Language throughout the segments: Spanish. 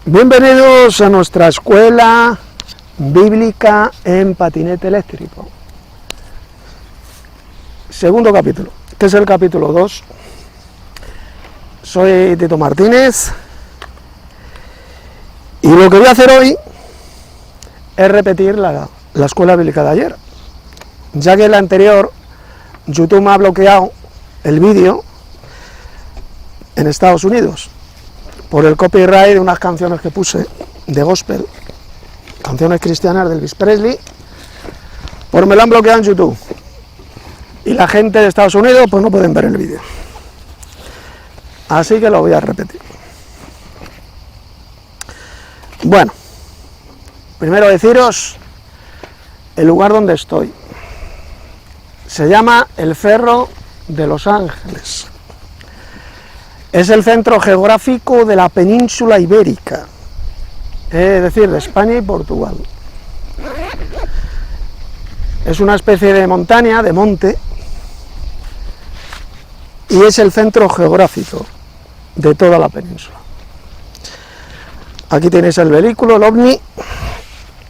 Bienvenidos a nuestra escuela bíblica en patinete eléctrico. Segundo capítulo. Este es el capítulo 2. Soy Tito Martínez y lo que voy a hacer hoy es repetir la escuela bíblica de ayer, ya que en la anterior YouTube me ha bloqueado el vídeo en Estados Unidos por el copyright de unas canciones que puse de gospel, canciones cristianas de Elvis Presley, pues me lo han bloqueado en YouTube y la gente de Estados Unidos pues no pueden ver el vídeo, así que lo voy a repetir. Bueno, primero deciros el lugar donde estoy. Se llama el Cerro de Los Ángeles. Es el centro geográfico de la península ibérica, es decir, de España y Portugal. Es una especie de montaña, de monte, y es el centro geográfico de toda la península. Aquí tenéis el vehículo, el ovni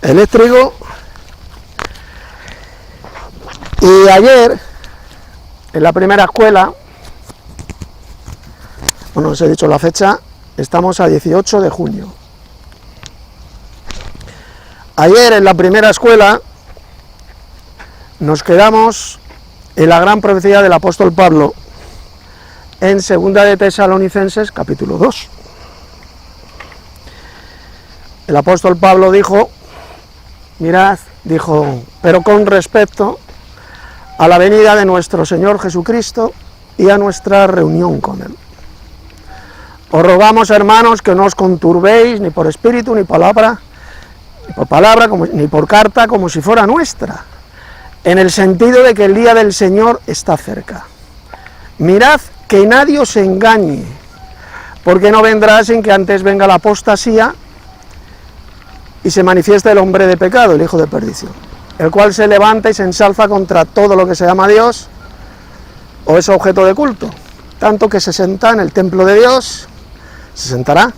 eléctrico. Y ayer, en la primera escuela, bueno, os he dicho la fecha, estamos a 18 de junio. Ayer en la primera escuela nos quedamos en la gran profecía del apóstol Pablo en 2 de Tesalonicenses capítulo 2. El apóstol Pablo dijo, mirad, dijo, pero con respecto a la venida de nuestro Señor Jesucristo y a nuestra reunión con Él. Os rogamos, hermanos, que no os conturbéis ni por espíritu, ni por palabra, ni por carta, como si fuera nuestra, en el sentido de que el día del Señor está cerca. Mirad que nadie os engañe, porque no vendrá sin que antes venga la apostasía y se manifieste el hombre de pecado, el hijo de perdición, el cual se levanta y se ensalza contra todo lo que se llama Dios o es objeto de culto, tanto que se senta en el templo de Dios, se sentará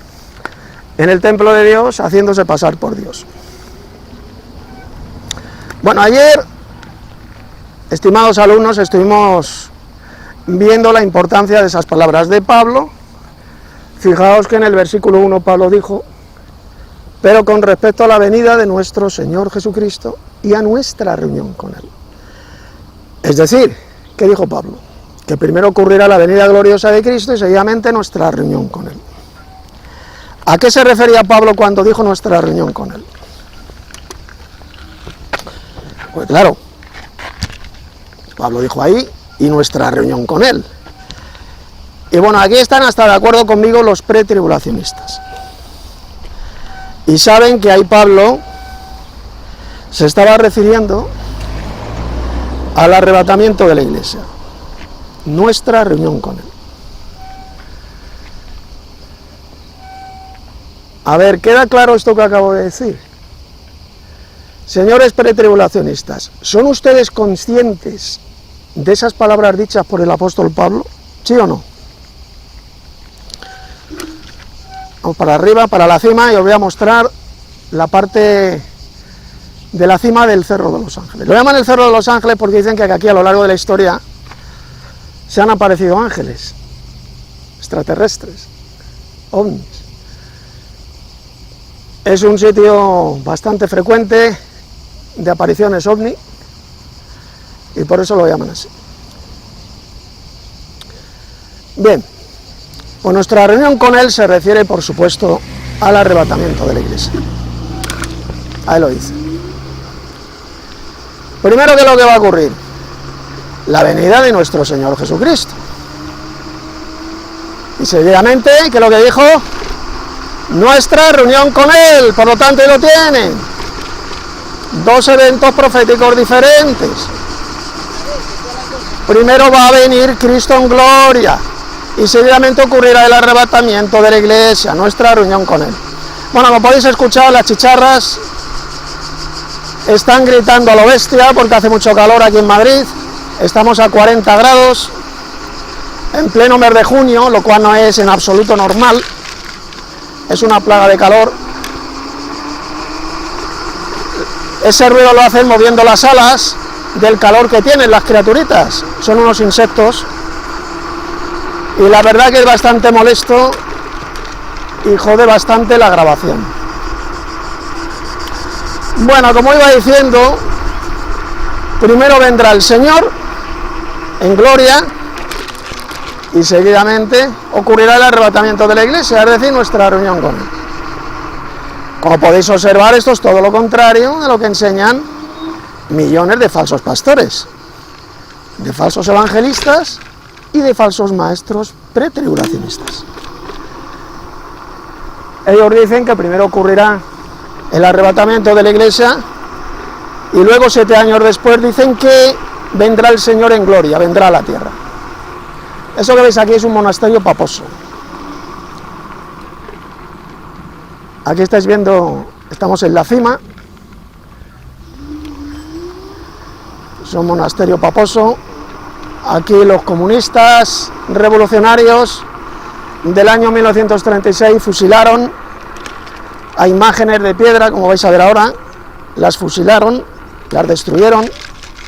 en el templo de Dios haciéndose pasar por Dios. Bueno, ayer, estimados alumnos, estuvimos viendo la importancia de esas palabras de Pablo. Fijaos que en el versículo 1 Pablo dijo, pero con respecto a la venida de nuestro Señor Jesucristo y a nuestra reunión con Él. Es decir, ¿qué dijo Pablo? Que primero ocurrirá la venida gloriosa de Cristo y seguidamente nuestra reunión con Él. ¿A qué se refería Pablo cuando dijo nuestra reunión con Él? Pues claro, Pablo dijo ahí, y nuestra reunión con Él. Y bueno, aquí están hasta de acuerdo conmigo los pretribulacionistas. Y saben que ahí Pablo se estaba refiriendo al arrebatamiento de la iglesia, nuestra reunión con Él. A ver, ¿queda claro esto que acabo de decir? Señores pretribulacionistas, ¿son ustedes conscientes de esas palabras dichas por el apóstol Pablo? ¿Sí o no? Vamos para arriba, para la cima, y os voy a mostrar la parte de la cima del Cerro de los Ángeles. Lo llaman el Cerro de los Ángeles porque dicen que aquí a lo largo de la historia se han aparecido ángeles, extraterrestres, ovnis. Es un sitio bastante frecuente de apariciones ovni y por eso lo llaman así. Bien, pues nuestra reunión con Él se refiere, por supuesto, al arrebatamiento de la iglesia. Ahí lo dice. Primero, ¿qué es lo que va a ocurrir? La venida de nuestro Señor Jesucristo. Y seguidamente, ¿qué es lo que dijo? Nuestra reunión con Él, por lo tanto, ahí lo tienen. Dos eventos proféticos diferentes. Primero va a venir Cristo en gloria y seguidamente ocurrirá el arrebatamiento de la iglesia, nuestra reunión con Él. Bueno, como podéis escuchar, las chicharras están gritando a lo bestia porque hace mucho calor aquí en Madrid. Estamos a 40 grados en pleno mes de junio, lo cual no es en absoluto normal. es una plaga de calor. Ese ruido lo hacen moviendo las alas del calor que tienen las criaturitas. Son unos insectos y la verdad que es bastante molesto y jode bastante la grabación. Bueno, como iba diciendo, primero vendrá el Señor en gloria y seguidamente ocurrirá el arrebatamiento de la iglesia, es decir, nuestra reunión con Él. Como podéis observar, esto es todo lo contrario de lo que enseñan millones de falsos pastores, de falsos evangelistas y de falsos maestros pretribulacionistas. Ellos dicen que primero ocurrirá el arrebatamiento de la iglesia y luego 7 años después dicen que vendrá el Señor en gloria, vendrá a la tierra. Eso que veis aquí es un monasterio paposo. Aquí estáis viendo, estamos en la cima. Es un monasterio paposo. Aquí los comunistas revolucionarios del año 1936 fusilaron a imágenes de piedra, como vais a ver ahora, las fusilaron, las destruyeron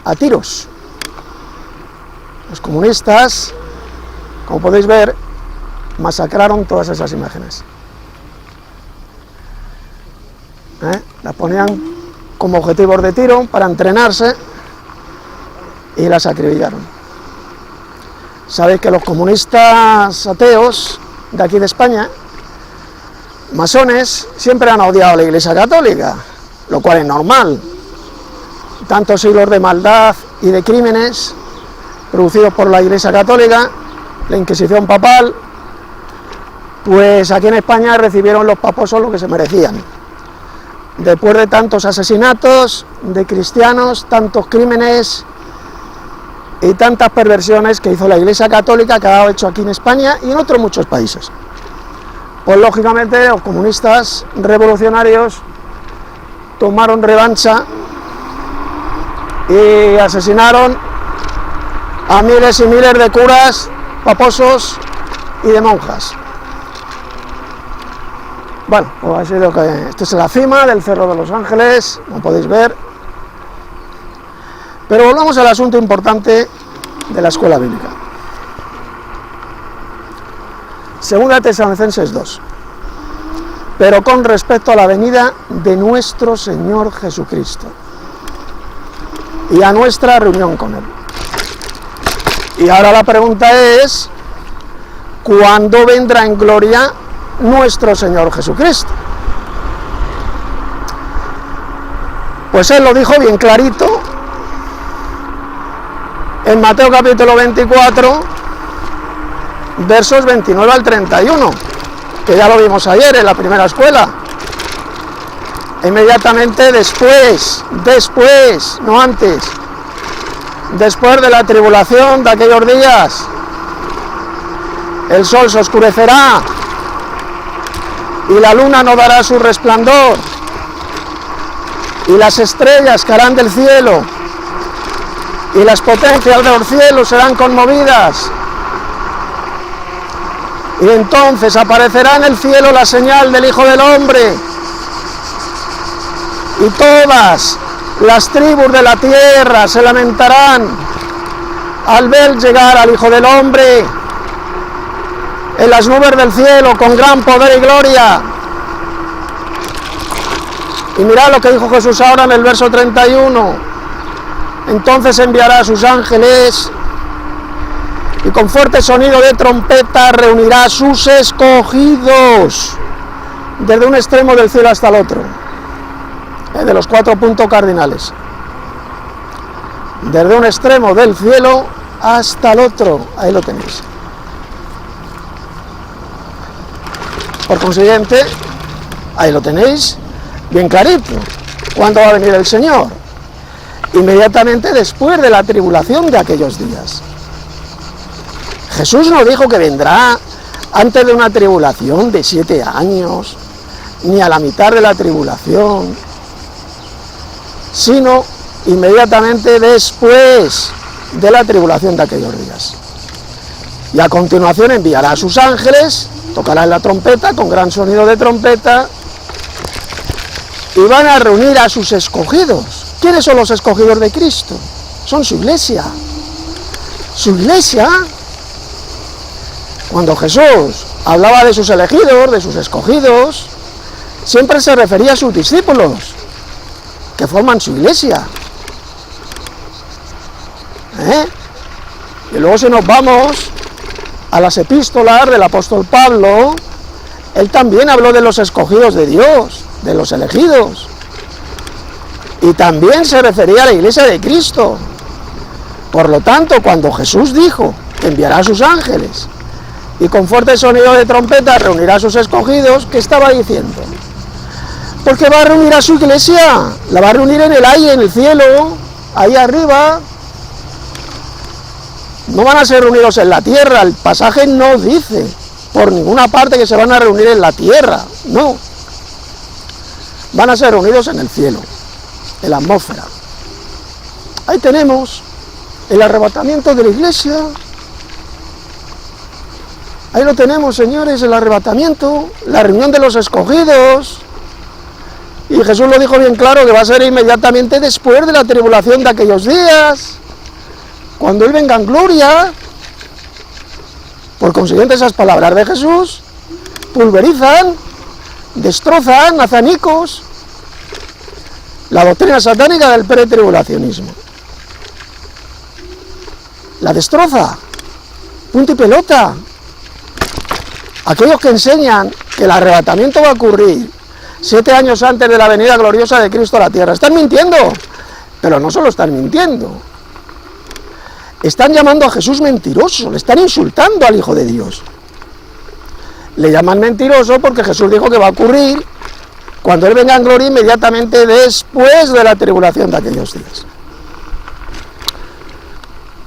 a tiros. Los comunistas, como podéis ver, masacraron todas esas imágenes. Las ponían como objetivos de tiro para entrenarse y las acribillaron. Sabéis que los comunistas ateos de aquí de España, masones, siempre han odiado a la Iglesia Católica, lo cual es normal. Tantos siglos de maldad y de crímenes producidos por la Iglesia Católica, la Inquisición papal, pues aquí en España recibieron los paposos lo que se merecían. Después de tantos asesinatos de cristianos, tantos crímenes y tantas perversiones que hizo la Iglesia Católica, que ha hecho aquí en España y en otros muchos países. Pues lógicamente los comunistas revolucionarios tomaron revancha y asesinaron a miles y miles de curas, paposos y de monjas. Bueno, pues ha sido que esto es la cima del Cerro de los Ángeles, como podéis ver. Pero volvamos al asunto importante de la escuela bíblica. Segunda Tesalonicenses 2. Pero con respecto a la venida de nuestro Señor Jesucristo y a nuestra reunión con Él. Y ahora la pregunta es, ¿cuándo vendrá en gloria nuestro Señor Jesucristo? Pues Él lo dijo bien clarito en Mateo capítulo 24, versos 29 al 31, que ya lo vimos ayer en la primera escuela. Inmediatamente después, no antes, después de la tribulación de aquellos días, el sol se oscurecerá y la luna no dará su resplandor y las estrellas caerán del cielo y las potencias de los cielos serán conmovidas. Y entonces aparecerá en el cielo la señal del Hijo del Hombre, y todas las tribus de la tierra se lamentarán al ver llegar al Hijo del Hombre en las nubes del cielo con gran poder y gloria. Y mirad lo que dijo Jesús ahora en el verso 31. Entonces enviará a sus ángeles y con fuerte sonido de trompeta reunirá a sus escogidos desde un extremo del cielo hasta el otro, de los 4 puntos cardinales, desde un extremo del cielo hasta el otro. Ahí lo tenéis. Por consiguiente, ahí lo tenéis bien clarito. ¿Cuándo va a venir el Señor? Inmediatamente después de la tribulación de aquellos días. Jesús no dijo que vendrá antes de una tribulación de 7 años, ni a la mitad de la tribulación, sino inmediatamente después de la tribulación de aquellos días. Y a continuación enviará a sus ángeles, tocarán la trompeta con gran sonido de trompeta y van a reunir a sus escogidos. ¿Quiénes son los escogidos de Cristo? Son su iglesia. Su iglesia, cuando Jesús hablaba de sus elegidos, de sus escogidos, siempre se refería a sus discípulos, que forman su iglesia. Y luego si nos vamos a las epístolas del apóstol Pablo, él también habló de los escogidos de Dios, de los elegidos. Y también se refería a la iglesia de Cristo. Por lo tanto, cuando Jesús dijo que enviará a sus ángeles y con fuerte sonido de trompeta reunirá a sus escogidos, ¿qué estaba diciendo? Porque va a reunir a su iglesia, la va a reunir en el aire, en el cielo, ahí arriba. No van a ser reunidos en la tierra, el pasaje no dice por ninguna parte que se van a reunir en la tierra, no. Van a ser reunidos en el cielo, en la atmósfera. Ahí tenemos el arrebatamiento de la iglesia. Ahí lo tenemos, señores, el arrebatamiento, la reunión de los escogidos. Y Jesús lo dijo bien claro, que va a ser inmediatamente después de la tribulación de aquellos días, cuando Él venga en gloria. Por consiguiente, esas palabras de Jesús pulverizan, destrozan, azanicos la doctrina satánica del pretribulacionismo. La destroza, punto y pelota. Aquellos que enseñan que el arrebatamiento va a ocurrir 7 años antes de la venida gloriosa de Cristo a la tierra, están mintiendo, pero no solo están mintiendo, están llamando a Jesús mentiroso, le están insultando al Hijo de Dios. Le llaman mentiroso porque Jesús dijo que va a ocurrir cuando Él venga en gloria inmediatamente después de la tribulación de aquellos días.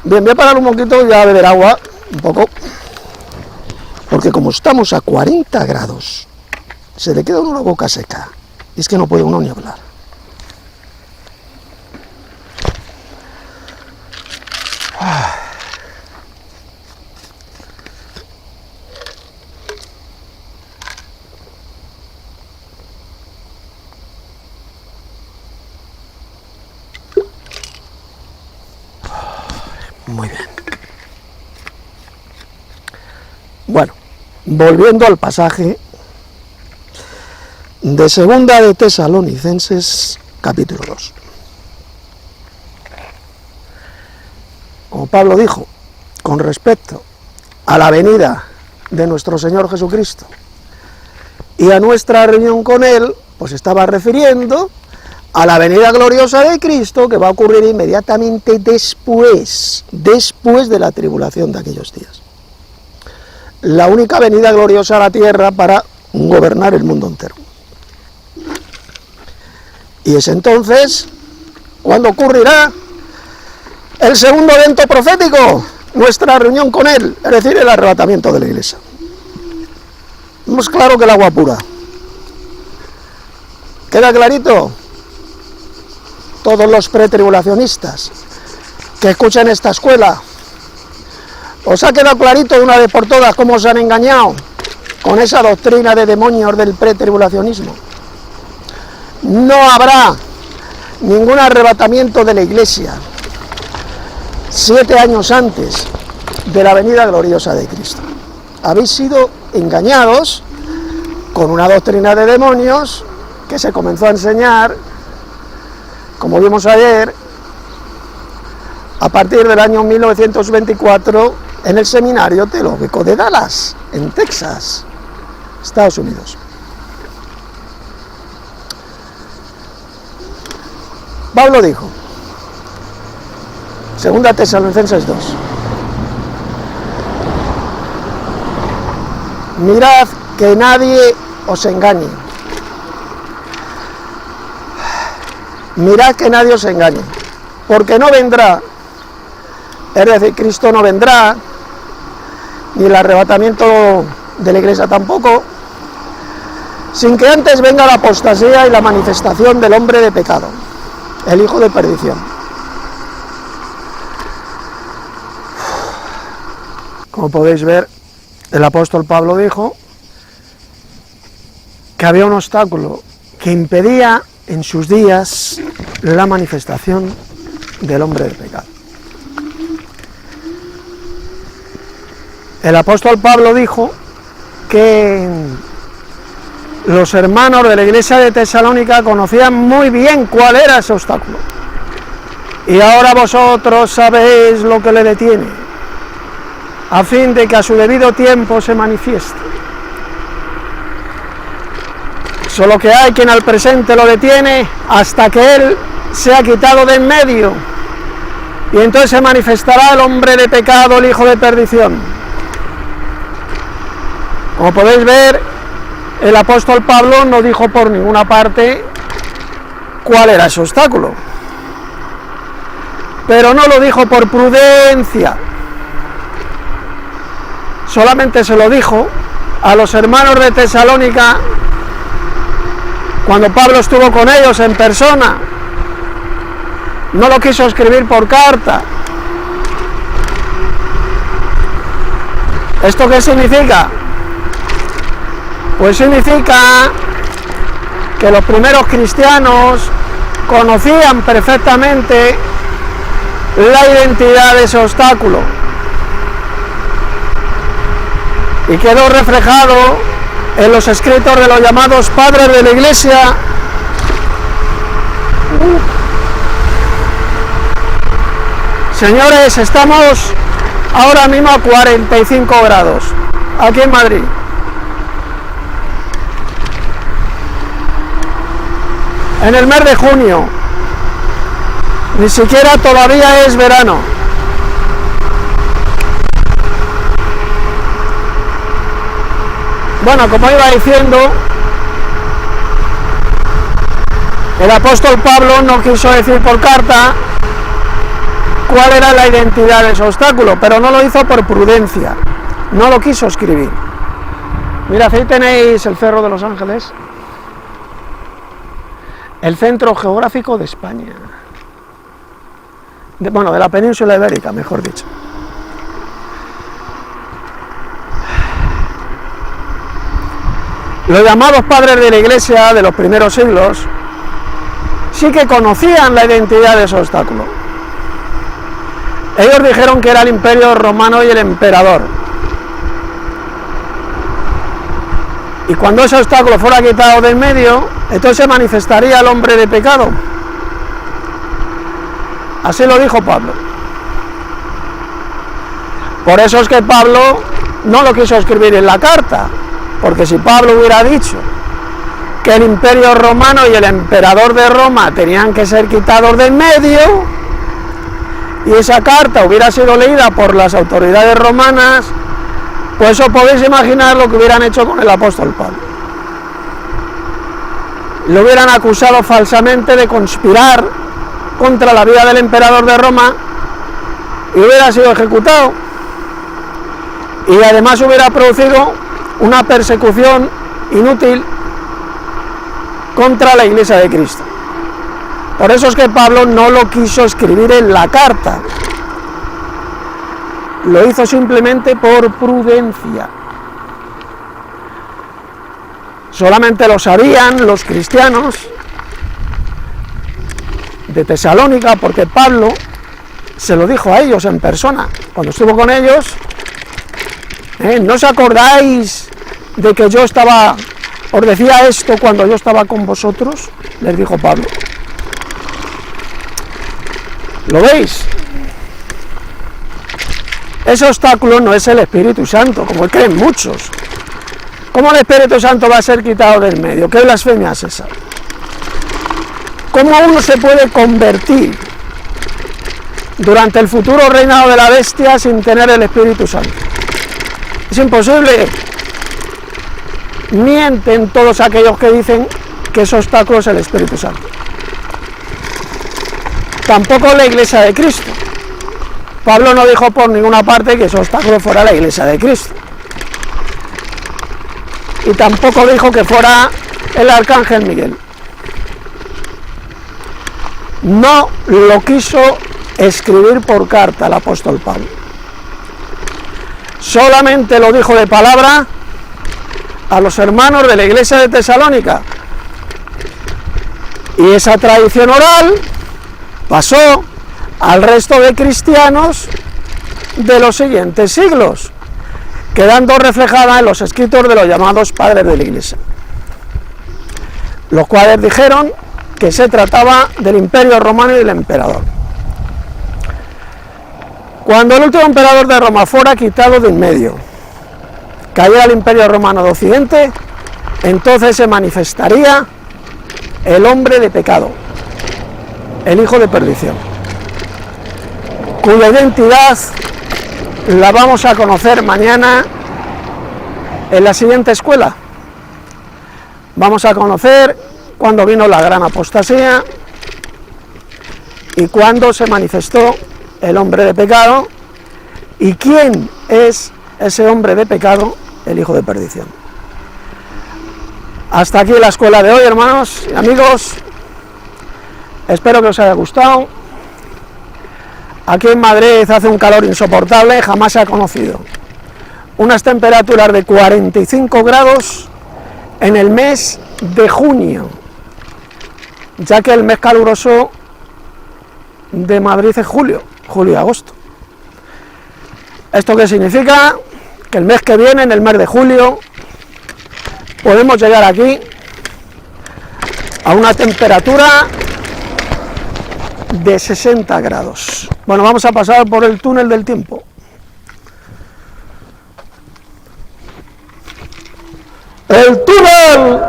Bien, voy a parar un poquito y a beber agua, un poco, porque como estamos a 40 grados, se le queda a uno la boca seca, y es que no puede uno ni hablar. Muy bien. Bueno, volviendo al pasaje de Segunda de Tesalonicenses, capítulo 2. Como Pablo dijo, con respecto a la venida de nuestro Señor Jesucristo y a nuestra reunión con Él, pues estaba refiriendo a la venida gloriosa de Cristo, que va a ocurrir inmediatamente después de la tribulación de aquellos días. La única venida gloriosa a la tierra para gobernar el mundo entero. Y es entonces cuando ocurrirá el segundo evento profético, nuestra reunión con Él, es decir, el arrebatamiento de la iglesia. Vemos claro que el agua pura. ¿Queda clarito? Todos los pretribulacionistas que escuchan esta escuela, ¿os ha quedado clarito de una vez por todas cómo os han engañado con esa doctrina de demonios del pretribulacionismo? No habrá ningún arrebatamiento de la iglesia 7 años antes de la venida gloriosa de Cristo. Habéis sido engañados con una doctrina de demonios que se comenzó a enseñar, como vimos ayer, a partir del año 1924 en el Seminario Teológico de Dallas, en Texas, Estados Unidos. Pablo dijo, Segunda Tesalonicenses 2, mirad que nadie os engañe. Mirad que nadie os engañe, porque no vendrá, es decir, Cristo no vendrá, ni el arrebatamiento de la iglesia tampoco, sin que antes venga la apostasía y la manifestación del hombre de pecado, el hijo de perdición. Como podéis ver, el apóstol Pablo dijo que había un obstáculo que impedía en sus días la manifestación del hombre de pecado. El apóstol Pablo dijo que los hermanos de la iglesia de Tesalónica conocían muy bien cuál era ese obstáculo. Y ahora vosotros sabéis lo que le detiene, a fin de que a su debido tiempo se manifieste. Solo que hay quien al presente lo detiene hasta que él sea quitado de en medio, y entonces se manifestará el hombre de pecado, el hijo de perdición. Como podéis ver, el apóstol Pablo no dijo por ninguna parte cuál era ese obstáculo, pero no lo dijo por prudencia, solamente se lo dijo a los hermanos de Tesalónica cuando Pablo estuvo con ellos en persona. No lo quiso escribir por carta. ¿Esto qué significa? Pues significa que los primeros cristianos conocían perfectamente la identidad de ese obstáculo, y quedó reflejado en los escritos de los llamados padres de la iglesia. Señores, estamos ahora mismo a 45 grados aquí en Madrid. En el mes de junio, ni siquiera todavía es verano. Bueno, como iba diciendo, el apóstol Pablo no quiso decir por carta cuál era la identidad de ese obstáculo, pero no lo hizo por prudencia, no lo quiso escribir. Mirad, ahí tenéis el Cerro de los Ángeles, el centro geográfico de España, de la península ibérica, mejor dicho. Los llamados padres de la iglesia de los primeros siglos sí que conocían la identidad de ese obstáculo. Ellos dijeron que era el imperio romano y el emperador. Y cuando ese obstáculo fuera quitado del medio, entonces se manifestaría el hombre de pecado. Así lo dijo Pablo. Por eso es que Pablo no lo quiso escribir en la carta, porque si Pablo hubiera dicho que el imperio romano y el emperador de Roma tenían que ser quitados del medio, y esa carta hubiera sido leída por las autoridades romanas, pues os podéis imaginar lo que hubieran hecho con el apóstol Pablo. Lo hubieran acusado falsamente de conspirar contra la vida del emperador de Roma y hubiera sido ejecutado, y además hubiera producido una persecución inútil contra la Iglesia de Cristo. Por eso es que Pablo no lo quiso escribir en la carta, lo hizo simplemente por prudencia. Solamente lo sabían los cristianos de Tesalónica, porque Pablo se lo dijo a ellos en persona cuando estuvo con ellos. ¿No os acordáis de que yo os decía esto cuando yo estaba con vosotros? Les dijo Pablo. ¿Lo veis? Ese obstáculo no es el Espíritu Santo, como creen muchos. ¿Cómo el Espíritu Santo va a ser quitado del medio? ¿Qué blasfemia es esa? ¿Cómo uno se puede convertir durante el futuro reinado de la bestia sin tener el Espíritu Santo? Es imposible. Mienten todos aquellos que dicen que ese obstáculo es el Espíritu Santo. Tampoco la Iglesia de Cristo. Pablo no dijo por ninguna parte que ese obstáculo fuera la Iglesia de Cristo. Y tampoco dijo que fuera el Arcángel Miguel. No lo quiso escribir por carta el apóstol Pablo. Solamente lo dijo de palabra a los hermanos de la iglesia de Tesalónica. Y esa tradición oral pasó al resto de cristianos de los siguientes siglos, quedando reflejada en los escritos de los llamados padres de la iglesia, los cuales dijeron que se trataba del Imperio Romano y del emperador. Cuando el último emperador de Roma fuera quitado de en medio, cayera el Imperio Romano de Occidente, entonces se manifestaría el hombre de pecado, el hijo de perdición, cuya identidad la vamos a conocer mañana en la siguiente escuela. Vamos a conocer cuándo vino la gran apostasía y cuándo se manifestó el hombre de pecado y quién es ese hombre de pecado, el hijo de perdición. Hasta aquí la escuela de hoy, hermanos y amigos. Espero que os haya gustado. Aquí en Madrid hace un calor insoportable, jamás se ha conocido. Unas temperaturas de 45 grados en el mes de junio, ya que el mes caluroso de Madrid es julio y agosto. ¿Esto qué significa? Que el mes que viene, en el mes de julio, podemos llegar aquí a una temperatura de 60 grados. Bueno, vamos a pasar por el túnel del tiempo. El túnel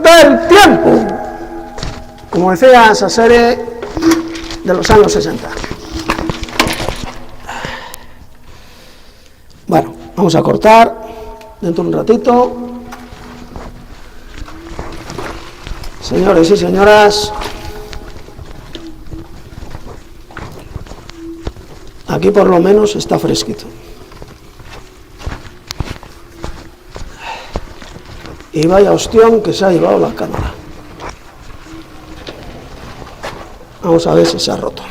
del tiempo, como decía esa serie de los años 60. Bueno, vamos a cortar dentro de un ratito. Señores y señoras, aquí por lo menos está fresquito. Y vaya ostión que se ha llevado la cámara. Vamos a ver si se ha roto.